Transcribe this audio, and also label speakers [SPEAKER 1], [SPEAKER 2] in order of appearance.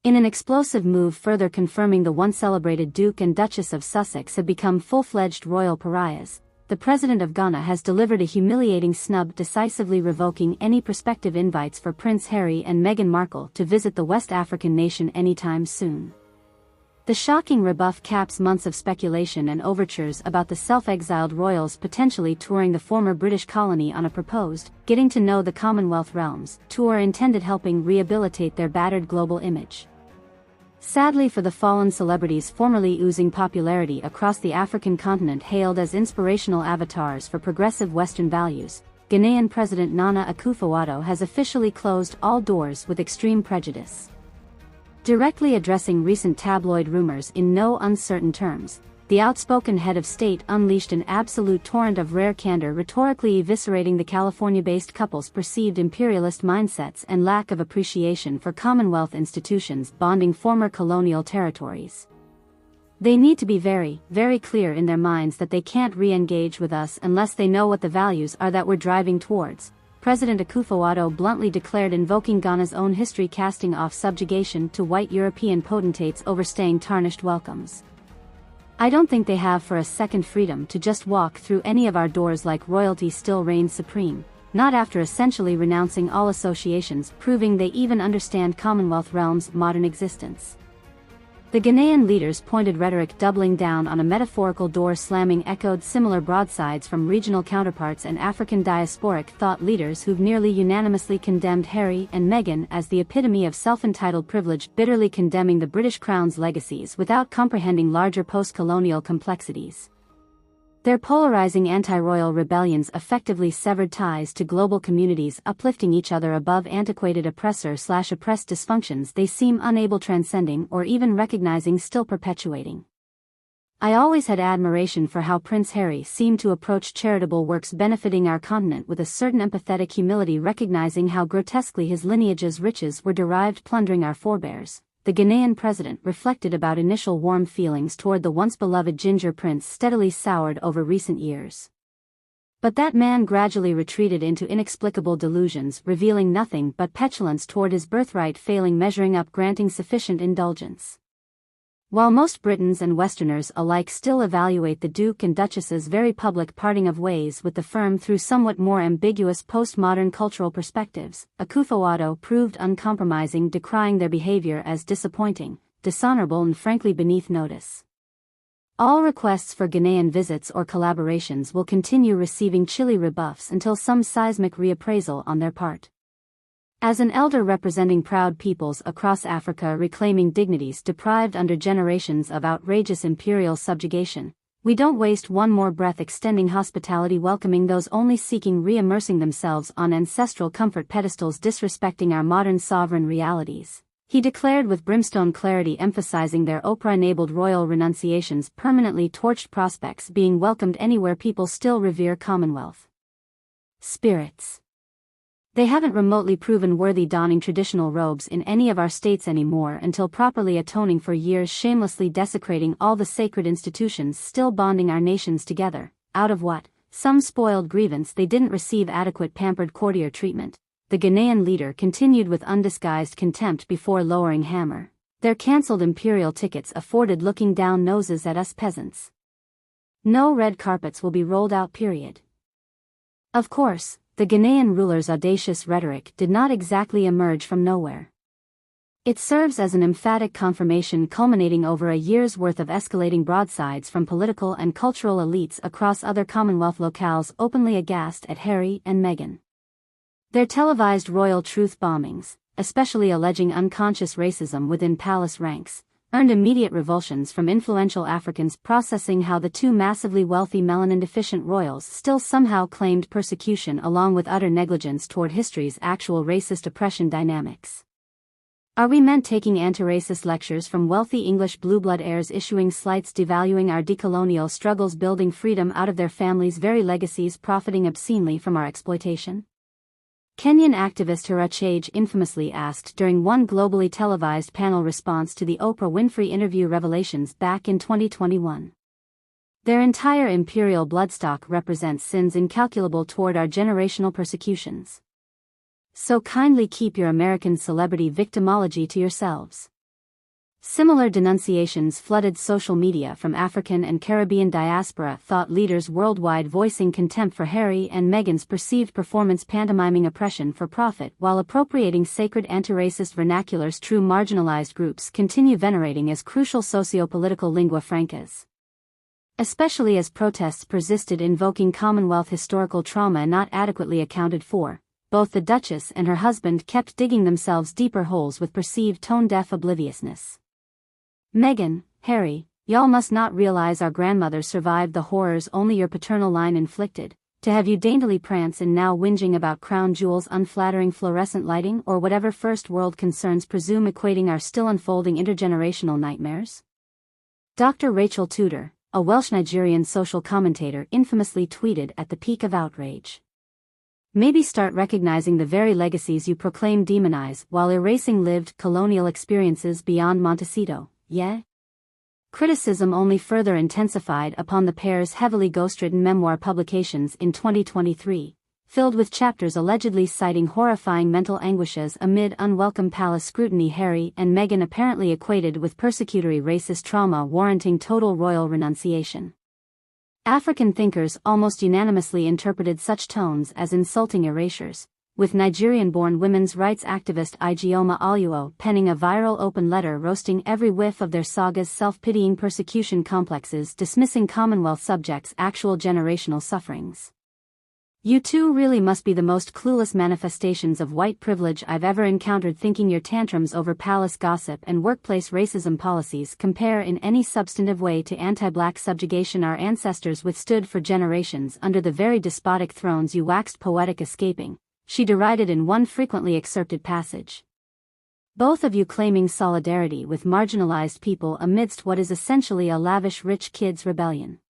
[SPEAKER 1] In an explosive move further confirming the once celebrated Duke and Duchess of Sussex have become full-fledged royal pariahs, the President of Ghana has delivered a humiliating snub, decisively revoking any prospective invites for Prince Harry and Meghan Markle to visit the West African nation anytime soon. The shocking rebuff caps months of speculation and overtures about the self-exiled royals potentially touring the former British colony on a proposed Getting to Know the Commonwealth Realms tour intended helping rehabilitate their battered global image. Sadly for the fallen celebrities formerly oozing popularity across the African continent, hailed as inspirational avatars for progressive Western values, Ghanaian President Nana Akufo-Addo has officially closed all doors with extreme prejudice. Directly addressing recent tabloid rumors in no uncertain terms, the outspoken head of state unleashed an absolute torrent of rare candor, rhetorically eviscerating the California-based couple's perceived imperialist mindsets and lack of appreciation for Commonwealth institutions bonding former colonial territories. They need to be very, very clear in their minds that they can't re-engage with us unless they know what the values are that we're driving towards, President Akufo-Addo bluntly declared, invoking Ghana's own history, casting off subjugation to white European potentates overstaying tarnished welcomes. I don't think they have for a second freedom to just walk through any of our doors like royalty still reigns supreme, not after essentially renouncing all associations, proving they even understand Commonwealth realms' modern existence. The Ghanaian leader's pointed rhetoric, doubling down on a metaphorical door slamming, echoed similar broadsides from regional counterparts and African diasporic thought leaders who've nearly unanimously condemned Harry and Meghan as the epitome of self-entitled privilege, bitterly condemning the British Crown's legacies without comprehending larger post-colonial complexities. Their polarizing anti-royal rebellions effectively severed ties to global communities, uplifting each other above antiquated oppressor/oppressed dysfunctions they seem unable transcending or even recognizing, still perpetuating. I always had admiration for how Prince Harry seemed to approach charitable works benefiting our continent with a certain empathetic humility, recognizing how grotesquely his lineage's riches were derived plundering our forebears. The Ghanaian president reflected about initial warm feelings toward the once-beloved ginger prince steadily soured over recent years. But that man gradually retreated into inexplicable delusions, revealing nothing but petulance toward his birthright, failing measuring up, granting sufficient indulgence. While most Britons and Westerners alike still evaluate the Duke and Duchess's very public parting of ways with the firm through somewhat more ambiguous postmodern cultural perspectives, Akufo-Addo proved uncompromising, decrying their behavior as disappointing, dishonorable and frankly beneath notice. All requests for Ghanaian visits or collaborations will continue receiving chilly rebuffs until some seismic reappraisal on their part. As an elder representing proud peoples across Africa reclaiming dignities deprived under generations of outrageous imperial subjugation, we don't waste one more breath extending hospitality, welcoming those only seeking re-immersing themselves on ancestral comfort pedestals, disrespecting our modern sovereign realities, he declared with brimstone clarity, emphasizing their Oprah-enabled royal renunciations, permanently torched prospects being welcomed anywhere people still revere Commonwealth spirits. They haven't remotely proven worthy donning traditional robes in any of our states anymore until properly atoning for years shamelessly desecrating all the sacred institutions still bonding our nations together, out of what, some spoiled grievance they didn't receive adequate pampered courtier treatment. The Ghanaian leader continued with undisguised contempt before lowering hammer. Their cancelled imperial tickets afforded looking down noses at us peasants. No red carpets will be rolled out, period. Of course, the Ghanaian ruler's audacious rhetoric did not exactly emerge from nowhere. It serves as an emphatic confirmation culminating over a year's worth of escalating broadsides from political and cultural elites across other Commonwealth locales, openly aghast at Harry and Meghan. Their televised royal truth bombings, especially alleging unconscious racism within palace ranks, earned immediate revulsions from influential Africans, processing how the two massively wealthy melanin-deficient royals still somehow claimed persecution along with utter negligence toward history's actual racist oppression dynamics. Are we meant taking anti-racist lectures from wealthy English blue-blood heirs, issuing slights devaluing our decolonial struggles, building freedom out of their families' very legacies, profiting obscenely from our exploitation? Kenyan activist Harachage infamously asked during one globally televised panel response to the Oprah Winfrey interview revelations back in 2021. Their entire imperial bloodstock represents sins incalculable toward our generational persecutions. So kindly keep your American celebrity victimology to yourselves. Similar denunciations flooded social media from African and Caribbean diaspora thought leaders worldwide voicing contempt for Harry and Meghan's perceived performance pantomiming oppression for profit while appropriating sacred anti-racist vernaculars true marginalized groups continue venerating as crucial socio-political lingua francas. Especially as protests persisted invoking Commonwealth historical trauma not adequately accounted for, both the Duchess and her husband kept digging themselves deeper holes with perceived tone-deaf obliviousness. Meghan, Harry, y'all must not realize our grandmothers survived the horrors only your paternal line inflicted, to have you daintily prance and now whinging about crown jewels unflattering fluorescent lighting or whatever first world concerns presume equating our still unfolding intergenerational nightmares? Dr. Rachel Tudor, a Welsh-Nigerian social commentator infamously tweeted at the peak of outrage. Maybe start recognizing the very legacies you proclaim demonize while erasing lived colonial experiences beyond Montecito. Yeah? Criticism only further intensified upon the pair's heavily ghostwritten memoir publications in 2023, filled with chapters allegedly citing horrifying mental anguishes amid unwelcome palace scrutiny. Harry and Meghan apparently equated with persecutory racist trauma warranting total royal renunciation. African thinkers almost unanimously interpreted such tones as insulting erasures, with Nigerian-born women's rights activist Ijeoma Oluo penning a viral open letter roasting every whiff of their saga's self-pitying persecution complexes, dismissing Commonwealth subjects' actual generational sufferings. You two really must be the most clueless manifestations of white privilege I've ever encountered. Thinking your tantrums over palace gossip and workplace racism policies compare in any substantive way to anti-black subjugation our ancestors withstood for generations under the very despotic thrones you waxed poetic escaping, she derided in one frequently excerpted passage. Both of you claiming solidarity with marginalized people amidst what is essentially a lavish rich kids' rebellion.